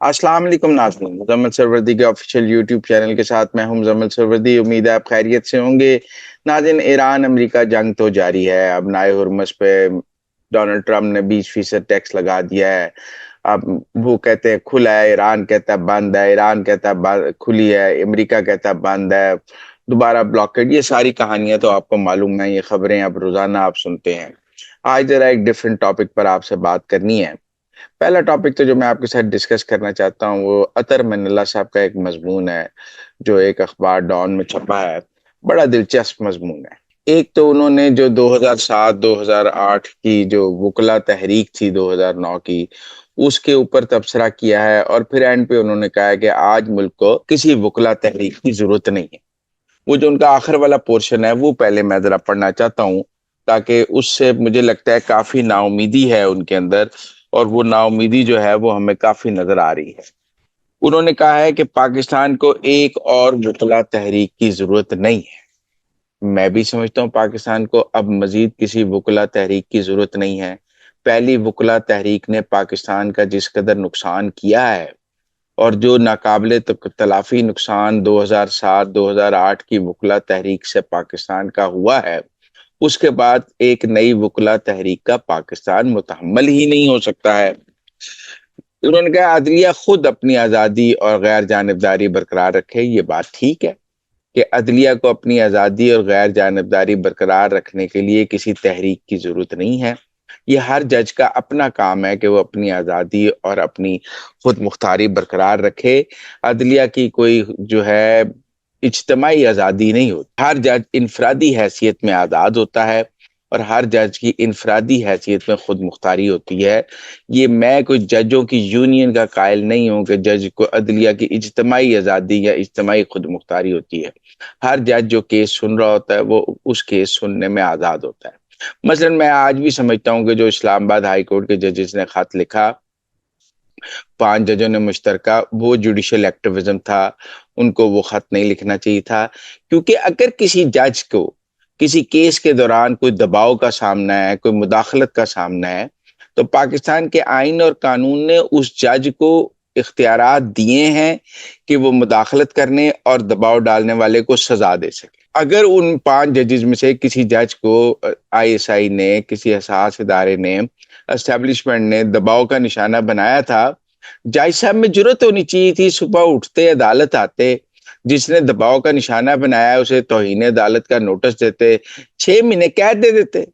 अस्सलाम वालेकुम नाज़रीन, मुज़म्मिल सरवरदी के ऑफिशियल यूट्यूब चैनल के साथ मैं हूं मुज़म्मिल सरवरदी। उम्मीद है आप खैरियत से होंगे। नाज़रीन, ईरान अमेरिका जंग तो जारी है। अब नाए हुर्मुज़ पे डोनाल्ड ट्रम्प ने 20% टैक्स लगा दिया है। अब वो कहते हैं खुला है, ईरान कहता है बंद है, ईरान कहता है खुली है, अमेरिका कहता है बंद है, दोबारा ब्लॉकेड। ये सारी कहानियां तो आपको मालूम है, ये खबरें अब रोजाना आप सुनते हैं। आज जरा एक डिफरेंट टॉपिक पर आपसे बात करनी है। पहला टॉपिक तो जो मैं आपके साथ डिस्कस करना चाहता हूँ वो अतर मनल्ला साहब का एक मजमून है जो एक अखबार डॉन में छपा है। बड़ा दिलचस्प मजमून है। एक तो उन्होंने जो 2007-2008 की जो वकला तहरीक थी 2009 की, उसके ऊपर तबसरा किया है और फिर एंड पे उन्होंने कहा है कि आज मुल्क को किसी वकला तहरीक की जरूरत नहीं है। वो जो उनका आखिर वाला पोर्शन है वो पहले मैं जरा पढ़ना चाहता हूँ, ताकि उससे मुझे लगता है काफी नाउमीदी है उनके अंदर, और वो नाउमीदी जो है वो हमें काफी नजर आ रही है। उन्होंने कहा है कि पाकिस्तान को एक और वकला तहरीक की जरूरत नहीं है। मैं भी समझता हूँ पाकिस्तान को अब मजीद किसी वकला तहरीक की जरूरत नहीं है। पहली वकला तहरीक ने पाकिस्तान का जिस कदर नुकसान किया है, और जो नाकाबिले तलाफी नुकसान 2007-2008 की वकला तहरीक से पाकिस्तान का हुआ है, उसके बाद एक नई वकला तहरीक का पाकिस्तान मुतहम्मल ही नहीं हो सकता है। उन्होंने कहा अदलिया खुद अपनी आज़ादी और गैर जानिबदारी बरकरार रखे। ये बात ठीक है कि अदलिया को अपनी आज़ादी और गैर जानिबदारी बरकरार रखने के लिए किसी तहरीक की जरूरत नहीं है। ये हर जज का अपना काम है कि वो अपनी आज़ादी और अपनी खुद मुख्तारी बरकरार रखे। अदलिया की कोई जो है इज्तमाही आज़ादी नहीं होती। हर जज इनफरादी हैसियत में आज़ाद होता है और हर जज की इनफरादी हैसियत में खुद मुख्तारी होती है। ये मैं कोई जजों की यूनियन का कायल नहीं हूं कि जज को अदलिया की इज्तमाही आज़ादी या इज्तमाही खुद मुख्तारी होती है। हर जज जो केस सुन रहा होता है वो उस केस सुनने में आज़ाद होता है। मसलन मैं आज भी समझता हूँ कि जो इस्लामाबाद हाई कोर्ट के जजेस ने खत लिखा, 5 जजों ने मुश्तरका, वो जुडिशल एक्टिविज्म था। उनको वो खत नहीं लिखना चाहिए था, क्योंकि अगर किसी जज को किसी केस के दौरान कोई दबाव का सामना है, कोई मुदाखलत का सामना है, तो पाकिस्तान के आइन और कानून ने उस जज को इख्तियारात दिए हैं कि वो मुदाखलत करने और दबाव डालने वाले को सजा दे सके। अगर उन 5 जजेस में से किसी जज को ISI ने, किसी हसास इदारे ने, एस्टेब्लिशमेंट ने दबाव का निशाना बनाया था, जज साहब में जरूरत होनी चाहिए थी सुबह उठते अदालत आते, जिसने दबाव का निशाना बनाया उसे तौहीन अदालत का नोटिस देते, 6 महीने कैद दे देते,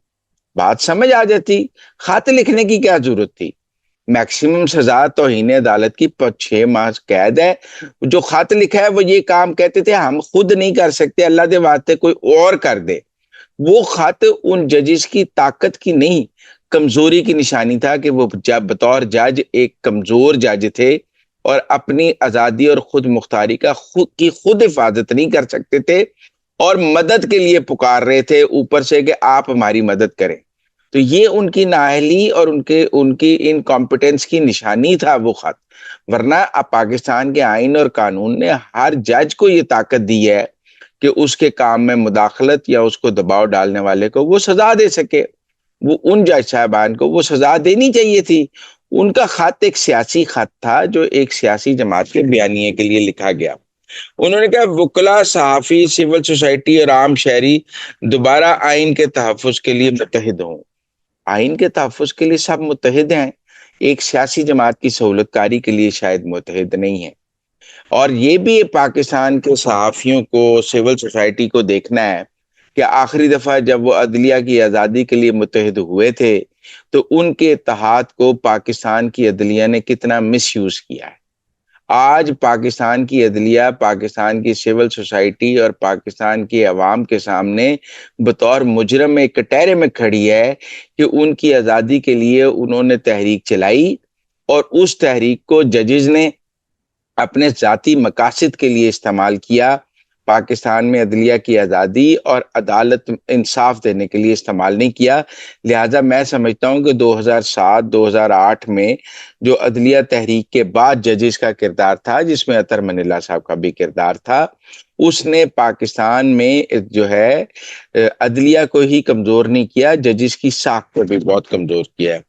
बात समझ आ जाती। खत लिखने की क्या जरूरत थी? मैक्सिमम सजा तौहीन अदालत की 6 माह कैद है। जो खत लिखा है वो ये काम कहते थे हम खुद नहीं कर सकते, अल्लाह दे वास्ते कोई और कर दे। वो खत उन जजेस की ताकत की नहीं, कमजोरी की निशानी था कि वो जब बतौर जज एक कमजोर जज थे और अपनी आजादी और खुद मुख्तारी का खुद हिफाजत नहीं कर सकते थे और मदद के लिए पुकार रहे थे ऊपर से कि आप हमारी मदद करें। तो ये उनकी नाअहली और उनके उनकी इनकॉम्पिटेंस की निशानी था वो खत। वरना अब पाकिस्तान के आइन और कानून ने हर जज को ये ताकत दी है कि उसके काम में मुदाखलत या उसको दबाव डालने वाले को वो सजा दे सके। वो उन जज साहबान को वो सजा देनी चाहिए थी। उनका खत एक सियासी खत था जो एक सियासी जमात के बयानिए के लिए लिखा गया। उन्होंने कहा वकला, सहाफी, सिविल सोसाइटी और आम शहरी दोबारा आइन के तहफ़्फ़ुज़ के लिए मुत्तहिद हों। आइन के तहफ़्फ़ुज़ के लिए सब मुत्तहिद हैं, एक सियासी जमात की सहूलतकारी के लिए शायद मुत्तहिद नहीं है। और ये भी पाकिस्तान के सहाफ़ियों को, सिविल सोसाइटी को देखना है कि आखिरी दफा जब वो अदलिया की आज़ादी के लिए मुत्तहिद हुए थे तो उनके इत्तेहाद को पाकिस्तान की अदलिया ने कितना मिसयूज किया है। आज पाकिस्तान की अदलिया, पाकिस्तान की सिविल सोसाइटी और पाकिस्तान की अवाम के सामने बतौर मुजरम एक कटहरे में खड़ी है कि उनकी आज़ादी के लिए उन्होंने तहरीक चलाई और उस तहरीक को जजेस ने अपने जाती मकासद के लिए इस्तेमाल किया, पाकिस्तान में अदलिया की आज़ादी और अदालत इंसाफ देने के लिए इस्तेमाल नहीं किया। लिहाजा मैं समझता हूँ कि 2007-2008 में जो अदलिया तहरीक के बाद जजेस का किरदार था, जिसमें अतर मनल्ला साहब का भी किरदार था, उसने पाकिस्तान में जो है अदलिया को ही कमज़ोर नहीं किया, जजेस की साख को भी बहुत कमज़ोर किया है।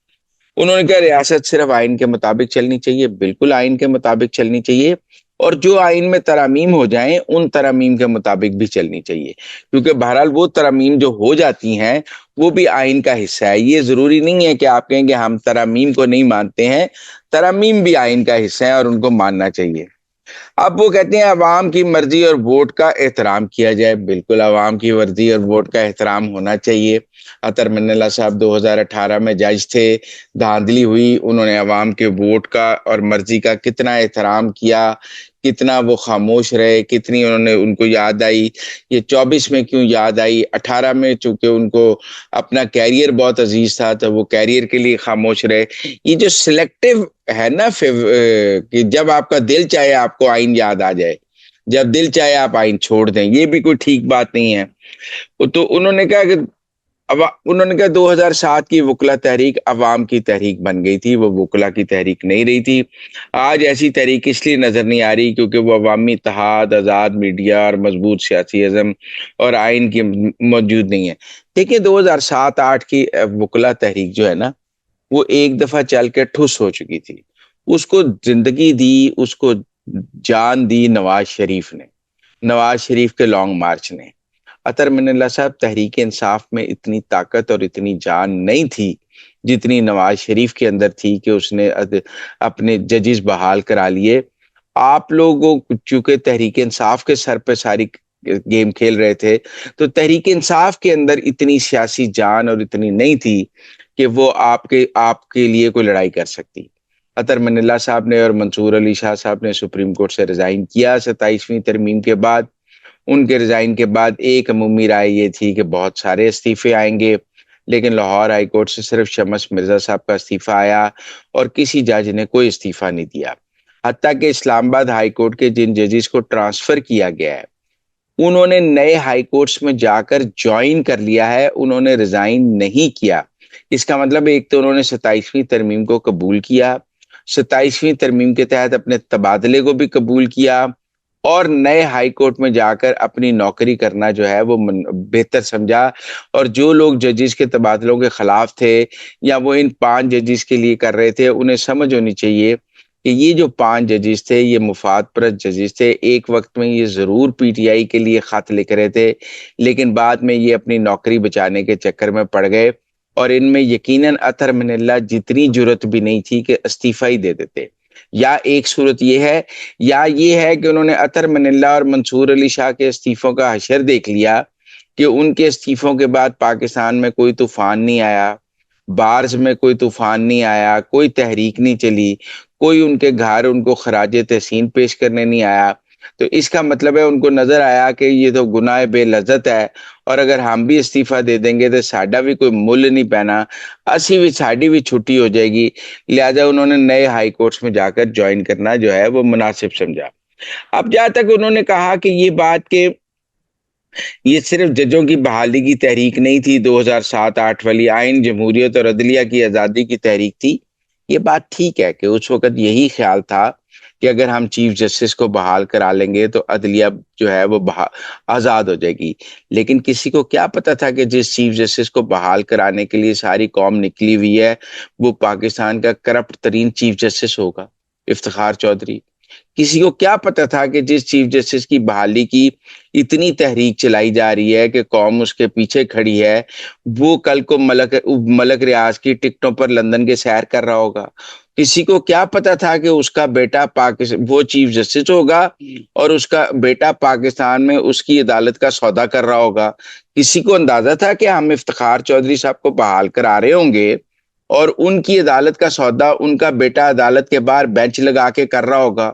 उन्होंने कहा रियासत सिर्फ आइन के मुताबिक चलनी चाहिए, बिल्कुल आइन के मुताबिक चलनी चाहिए, और जो आइन में तरामीम हो जाएं उन तरामीम के मुताबिक भी चलनी चाहिए, क्योंकि बहरहाल वो तरामीम जो हो जाती हैं वो भी आइन का हिस्सा है। ये जरूरी नहीं है कि आप कहें कि हम तरामीम को नहीं मानते हैं, तरामीम भी आइन का हिस्सा है और उनको मानना चाहिए। अब वो कहते हैं अवाम की मर्जी और वोट का एहतराम किया जाए, बिल्कुल अवाम की मर्जी और वोट का एहतराम होना चाहिए। अतर मन्नल्ला साहब 2018 में जज थे, धांधली हुई, उन्होंने अवाम के वोट का और मर्जी का कितना एहतराम किया, कितना वो खामोश रहे, कितनी उन्होंने उनको याद आई। ये 24 में क्यों याद आई, 18 में चूंकि उनको अपना कैरियर बहुत अजीज था तो वो कैरियर के लिए खामोश रहे। ये जो सिलेक्टिव है ना कि जब आपका दिल चाहे आपको आइन याद आ जाए, जब दिल चाहे आप आइन छोड़ दें, ये भी कोई ठीक बात नहीं है। तो उन्होंने कहा कि अब उन्होंने कहा 2007 की वकला तहरीक अवाम की तहरीक बन गई थी, वो वकला की तहरीक नहीं रही थी। आज ऐसी तहरीक इसलिए नजर नहीं आ रही क्योंकि वो अवामी इत्तेहाद, आज़ाद मीडिया और मजबूत सियासी इज़्म और आइन की मौजूद नहीं है। देखिए 2007-8 की वकला तहरीक जो है ना, वो एक दफा चल के ठुस हो चुकी थी। उसको जिंदगी दी, उसको जान दी नवाज शरीफ ने, नवाज शरीफ के लॉन्ग मार्च ने। अतर मिनल्ला साहब, तहरीक इंसाफ में इतनी ताकत और इतनी जान नहीं थी जितनी नवाज शरीफ के अंदर थी कि उसने अपने जजेस बहाल करा लिए। आप लोगों चूंकि तहरीक इंसाफ के सर पे सारी गेम खेल रहे थे, तो तहरीक इंसाफ के अंदर इतनी सियासी जान और इतनी नहीं थी कि वो आपके लिए कोई लड़ाई कर सकती। अतर मनिल्ला साहब ने और मंसूर अली शाह साहब ने सुप्रीम कोर्ट से रिजाइन किया 27वीं तरमीम के बाद। उनके रिजाइन के बाद एक अमूमी राय ये थी कि बहुत सारे इस्तीफे आएंगे, लेकिन लाहौर हाई कोर्ट से सिर्फ शमस मिर्जा साहब का इस्तीफा आया और किसी जज ने कोई इस्तीफा नहीं दिया। हत्ता कि इस्लामाबाद हाई कोर्ट के जिन जजेस को ट्रांसफर किया गया है उन्होंने नए हाई कोर्ट्स में जाकर ज्वाइन कर लिया है, उन्होंने रिजाइन नहीं किया। इसका मतलब एक तो उन्होंने 27वीं तरमीम को कबूल किया, 27वीं तरमीम के तहत अपने तबादले को भी कबूल किया और नए हाई कोर्ट में जाकर अपनी नौकरी करना जो है वो बेहतर समझा। और जो लोग जजेस के तबादलों के खिलाफ थे या वो इन 5 जजेस के लिए कर रहे थे, उन्हें समझ होनी चाहिए कि ये जो 5 जजेस थे ये मुफाद परस्त जजेस थे। एक वक्त में ये जरूर पीटीआई के लिए खत लिख रहे थे, लेकिन बाद में ये अपनी नौकरी बचाने के चक्कर में पड़ गए और इनमें यकीनन अतर मिनल्ला जितनी जुर्रत भी नहीं थी कि इस्तीफा ही दे देते। या एक सूरत ये है, या ये है कि उन्होंने अतर मनिल्ला और मंसूर अली शाह के इस्तीफों का हशर देख लिया कि उनके इस्तीफों के बाद पाकिस्तान में कोई तूफान नहीं आया, बार्स में कोई तूफान नहीं आया, कोई तहरीक नहीं चली, कोई उनके घर उनको खराजे तहसीन पेश करने नहीं आया। तो इसका मतलब है उनको नजर आया कि ये तो गुनाह बेलज्जत है और अगर हम भी इस्तीफा दे देंगे तो साडा भी कोई मुल नहीं पैना, असी भी साड़ी भी छुट्टी हो जाएगी। लिहाजा उन्होंने नए हाई कोर्ट्स में जाकर ज्वाइन करना जो है वो मुनासिब समझा। अब जहां तक उन्होंने कहा कि ये बात के ये सिर्फ जजों की बहाली की तहरीक नहीं थी, 2007-8 वाली आइन जमहूरियत और अदलिया की आज़ादी की तहरीक थी। ये बात ठीक है कि उस वक्त यही ख्याल था कि अगर हम चीफ जस्टिस को बहाल करा लेंगे तो अदलिया जो है वो आज़ाद हो जाएगी। लेकिन किसी को क्या पता था कि जिस चीफ जस्टिस को बहाल कराने के लिए सारी कौम निकली हुई है वो पाकिस्तान का करप्ट तरीन चीफ जस्टिस होगा, इफ्तिखार चौधरी। किसी को क्या पता था कि जिस चीफ जस्टिस की बहाली की इतनी तहरीक चलाई जा रही है कि कौम उसके पीछे खड़ी है, वो कल को मलक रियाज की टिकटों पर लंदन के सैर कर रहा होगा। किसी को क्या पता था कि उसका बेटा पाकिस्तान वो चीफ जस्टिस होगा और उसका बेटा पाकिस्तान में उसकी अदालत का सौदा कर रहा होगा। किसी को अंदाजा था कि हम इफ्तिखार चौधरी साहब को बहाल करा रहे होंगे और उनकी अदालत का सौदा उनका बेटा अदालत के बाहर बेंच लगा के कर रहा होगा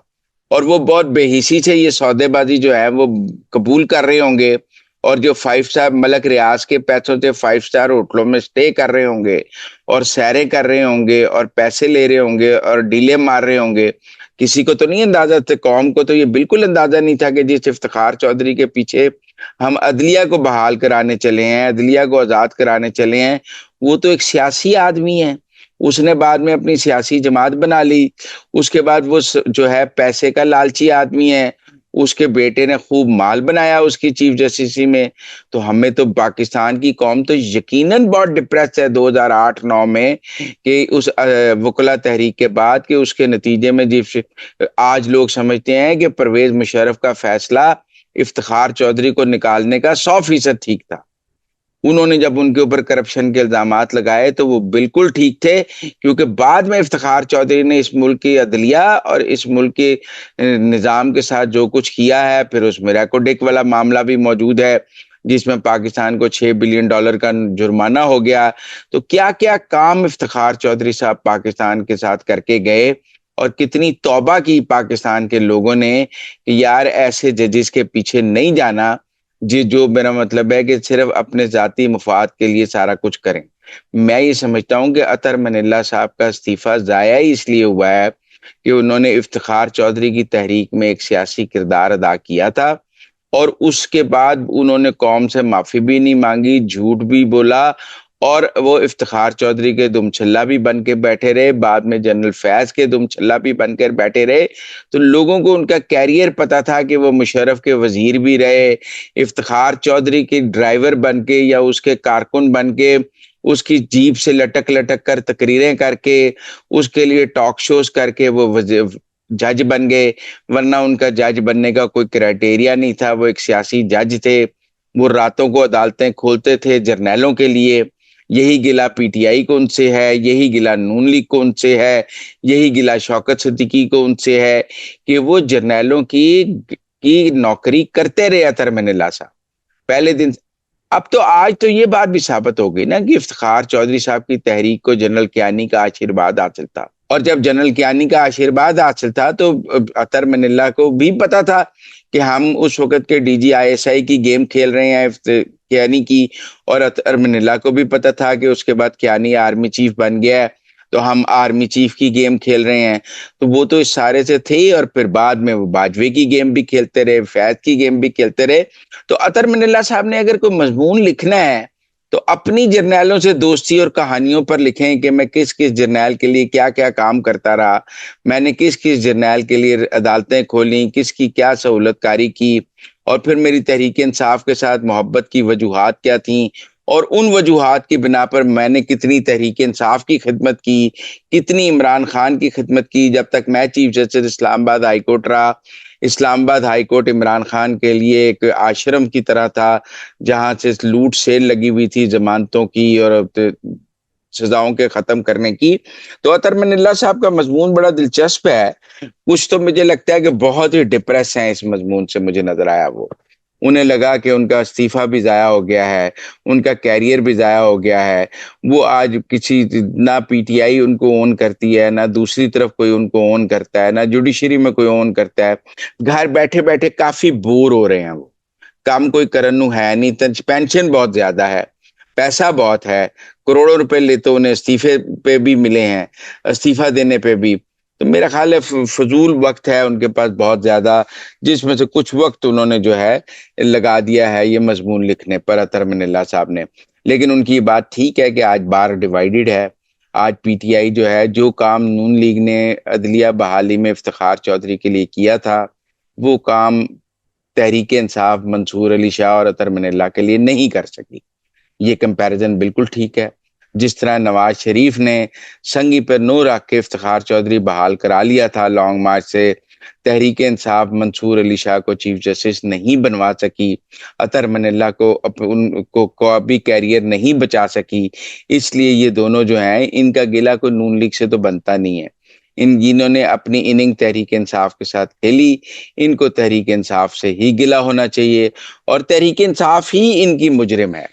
और वो बहुत बेहिसी से ये सौदेबाजी जो है वो कबूल कर रहे होंगे और जो 5 स्टार मलक रियाज के पैसों से 5 स्टार होटलों में स्टे कर रहे होंगे और सैरें कर रहे होंगे और पैसे ले रहे होंगे और डीले मार रहे होंगे। किसी को तो नहीं अंदाजा था, कौम को तो ये बिल्कुल अंदाजा नहीं था कि जिस इफ्तिखार चौधरी के पीछे हम अदलिया को बहाल कराने चले हैं, अदलिया को आजाद कराने चले हैं, वो तो एक सियासी आदमी है। उसने बाद में अपनी सियासी जमात बना ली, उसके बाद वो जो है पैसे का लालची आदमी है, اس کے بیٹے نے خوب مال بنایا اس کی چیف جسٹسی میں. تو ہمیں تو پاکستان کی قوم تو یقیناً بہت ڈپریس ہے 2008-9 میں کہ اس وکلا تحریک کے بعد کہ اس کے نتیجے میں آج لوگ سمجھتے ہیں کہ پرویز مشرف کا فیصلہ افتخار چودھری کو نکالنے کا 100% ٹھیک تھا. انہوں نے جب ان کے اوپر کرپشن کے الزامات لگائے تو وہ بالکل ٹھیک تھے، کیونکہ بعد میں افتخار چودھری نے اس ملک کی عدلیہ اور اس ملک کے نظام کے ساتھ جو کچھ کیا ہے، پھر اس میں ریکوڈک والا معاملہ بھی موجود ہے جس میں پاکستان کو $6 بلین کا جرمانہ ہو گیا. تو کیا کیا کام افتخار چودھری صاحب پاکستان کے ساتھ کر کے گئے، اور کتنی توبہ کی پاکستان کے لوگوں نے کہ یار ایسے ججز کے پیچھے نہیں جانا جی، جو میرا مطلب ہے کہ صرف اپنے ذاتی مفاد کے لیے سارا کچھ کریں. میں یہ سمجھتا ہوں کہ اطہر من اللہ صاحب کا استعفیٰ ضائع ہی اس لیے ہوا ہے کہ انہوں نے افتخار چودھری کی تحریک میں ایک سیاسی کردار ادا کیا تھا، اور اس کے بعد انہوں نے قوم سے معافی بھی نہیں مانگی، جھوٹ بھی بولا، اور وہ افتخار چودھری کے دم چھلا بھی بن کے بیٹھے رہے، بعد میں جنرل فیض کے دم چھلا بھی بن کر بیٹھے رہے. تو لوگوں کو ان کا کیریئر پتا تھا کہ وہ مشرف کے وزیر بھی رہے، افتخار چودھری کے ڈرائیور بن کے یا اس کے کارکن بن کے، اس کی جیپ سے لٹک لٹک کر تقریریں کر کے، اس کے لیے ٹاک شوز کر کے وہ جج بن گئے. ورنہ ان کا جج بننے کا کوئی کرائٹیریا نہیں تھا، وہ ایک سیاسی جج تھے. وہ راتوں کو عدالتیں کھولتے تھے جرنیلوں کے لیے. یہی گلا پی ٹی آئی کو ان سے ہے، یہی گلا نون لیگ کو ان سے ہے، یہی گلا شوکت صدیقی کو ان سے ہے کہ وہ جرنیلوں کی نوکری کرتے رہے اطہر من اللہ صاحب پہلے دن. اب تو آج تو یہ بات بھی ثابت ہو گئی نا کہ افتخار چودھری صاحب کی تحریک کو جنرل کیانی کا آشیرواد حاصل تھا، اور جب جنرل کیانی کا آشیرواد حاصل تھا تو اطہر من اللہ کو بھی پتا تھا کہ ہم اس وقت کے DGI کی گیم کھیل رہے ہیں کیانی کی، اور اطہر من اللہ کو بھی پتا تھا کہ اس کے بعد کیانی آرمی چیف بن گیا ہے تو ہم آرمی چیف کی گیم کھیل رہے ہیں. تو وہ تو اس سارے سے تھے، اور پھر بعد میں وہ باجوے کی گیم بھی کھیلتے رہے، فیض کی گیم بھی کھیلتے رہے. تو اطہر من اللہ صاحب نے اگر کوئی مضمون لکھنا ہے تو اپنی جرنیلوں سے دوستی اور کہانیوں پر لکھیں کہ میں کس کس جرنیل کے لیے کیا کیا کام کرتا رہا، میں نے کس کس جرنیل کے لیے عدالتیں کھولیں، کس کی کیا سہولت کاری کی، اور پھر میری تحریک انصاف کے ساتھ محبت کی وجوہات کیا تھیں، اور ان وجوہات کی بنا پر میں نے کتنی تحریک انصاف کی خدمت کی، کتنی عمران خان کی خدمت کی. جب تک میں چیف جسٹس اسلام آباد ہائی کورٹ رہا، اسلام آباد ہائی کورٹ عمران خان کے لیے ایک آشرم کی طرح تھا جہاں سے لوٹ سیل لگی ہوئی تھی ضمانتوں کی اور سزاؤں کے ختم کرنے کی. تو اطہر من اللہ صاحب کا مضمون بڑا دلچسپ ہے. کچھ تو مجھے لگتا ہے کہ بہت ہی ڈپریس ہیں اس مضمون سے، مجھے نظر آیا وہ انہیں لگا کہ ان کا استعفیٰ بھی ضائع ہو گیا ہے، ان کا کیریئر بھی ضائع ہو گیا ہے. وہ آج کسی نہ پی ٹی آئی ان کو اون کرتی ہے، نہ دوسری طرف کوئی ان کو اون کرتا ہے، نہ جوڈیشری میں کوئی اون کرتا ہے. گھر بیٹھے بیٹھے کافی بور ہو رہے ہیں. وہ کام کوئی کرنو ہے نہیں، پینشن بہت زیادہ ہے، پیسہ بہت ہے، کروڑوں روپے لیتے انہیں استعفے پہ بھی ملے ہیں، استعفیٰ دینے پہ بھی. تو میرا خیال ہے فضول وقت ہے ان کے پاس بہت زیادہ، جس میں سے کچھ وقت انہوں نے جو ہے لگا دیا ہے یہ مضمون لکھنے پر اطہر من اللہ صاحب نے. لیکن ان کی بات ٹھیک ہے کہ آج بار ڈیوائیڈڈ ہے. آج پی ٹی آئی جو ہے، جو کام نون لیگ نے عدلیہ بحالی میں افتخار چودھری کے لیے کیا تھا وہ کام تحریک انصاف منصور علی شاہ اور اطہر من اللہ کے لیے نہیں کر سکی. یہ کمپیریزن بالکل ٹھیک ہے. جس طرح نواز شریف نے سنگی پر نو رکھ کے افتخار چودھری بحال کرا لیا تھا لانگ مارچ سے، تحریک انصاف منصور علی شاہ کو چیف جسٹس نہیں بنوا سکی، اطہر من اللہ کو ابھی کیریئر نہیں بچا سکی. اس لیے یہ دونوں جو ہیں ان کا گلہ کوئی نون لیگ سے تو بنتا نہیں ہے. جنہوں نے اپنی اننگ تحریک انصاف کے ساتھ کھیلی، ان کو تحریک انصاف سے ہی گلہ ہونا چاہیے، اور تحریک انصاف ہی ان کی مجرم ہے،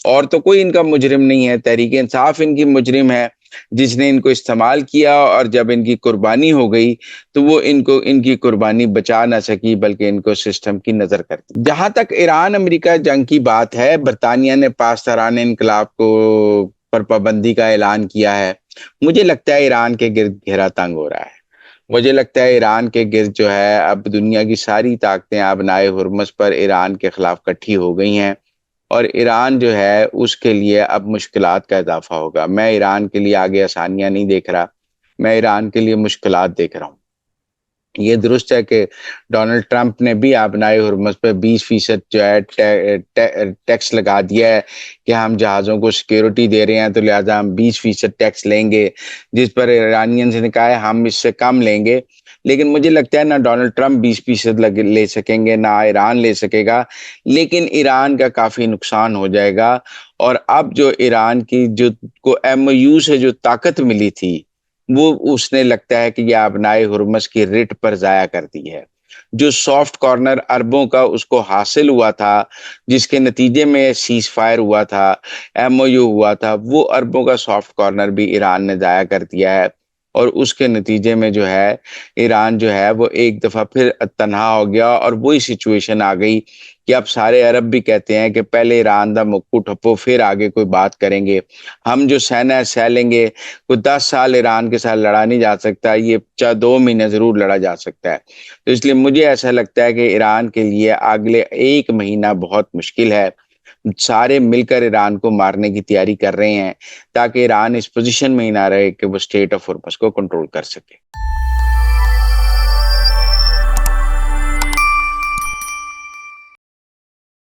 اور تو کوئی ان کا مجرم نہیں ہے. تحریک انصاف ان کی مجرم ہے جس نے ان کو استعمال کیا، اور جب ان کی قربانی ہو گئی تو وہ ان کی قربانی بچا نہ سکی بلکہ ان کو سسٹم کی نظر کر دی. جہاں تک ایران امریکہ جنگ کی بات ہے، برطانیہ نے پاسداران انقلاب پر پابندی کا اعلان کیا ہے. مجھے لگتا ہے ایران کے گرد گھیرا تنگ ہو رہا ہے. مجھے لگتا ہے ایران کے گرد جو ہے اب دنیا کی ساری طاقتیں آبنائے ہرمز پر ایران کے خلاف کٹھی ہو گئی ہیں، اور ایران جو ہے اس کے لیے اب مشکلات کا اضافہ ہوگا. میں ایران کے لیے آگے آسانیاں نہیں دیکھ رہا، میں ایران کے لیے مشکلات دیکھ رہا ہوں. یہ درست ہے کہ ڈونلڈ ٹرمپ نے بھی آبنائے ہرمز پہ 20% جو ہے ٹیکس لگا دیا ہے کہ ہم جہازوں کو سیکیورٹی دے رہے ہیں تو لہٰذا ہم 20% ٹیکس لیں گے، جس پر ایرانین نے کہا ہے ہم اس سے کم لیں گے۔ لیکن مجھے لگتا ہے نہ ڈونلڈ ٹرمپ 20% لے سکیں گے، نہ ایران لے سکے گا، لیکن ایران کا کافی نقصان ہو جائے گا۔ اور اب جو ایران کی جو کو MOU سے جو طاقت ملی تھی وہ اس نے لگتا ہے کہ یہ آبنائے ہرمز کی رٹ پر ضائع کر دی ہے۔ جو سافٹ کارنر اربوں کا اس کو حاصل ہوا تھا، جس کے نتیجے میں سیز فائر ہوا تھا، MOU ہوا تھا، وہ اربوں کا سافٹ کارنر بھی ایران نے ضائع کر دیا ہے۔ اور اس کے نتیجے میں جو ہے ایران جو ہے وہ ایک دفعہ پھر تنہا ہو گیا، اور وہی سچویشن آ گئی کہ اب سارے عرب بھی کہتے ہیں کہ پہلے ایران دا مکو ٹھپو پھر آگے کوئی بات کریں گے، ہم جو سہنا ہے سہ لیں گے۔ کوئی 10 سال ایران کے ساتھ لڑا نہیں جا سکتا، یہ 2 مہینے ضرور لڑا جا سکتا ہے۔ تو اس لیے مجھے ایسا لگتا ہے کہ ایران کے لیے اگلے 1 مہینہ بہت مشکل ہے۔ سارے مل کر ایران کو مارنے کی تیاری کر رہے ہیں تاکہ ایران اس پوزیشن میں ہی نہ رہے کہ وہ اسٹیٹ آف ہرمز کو کنٹرول کر سکے۔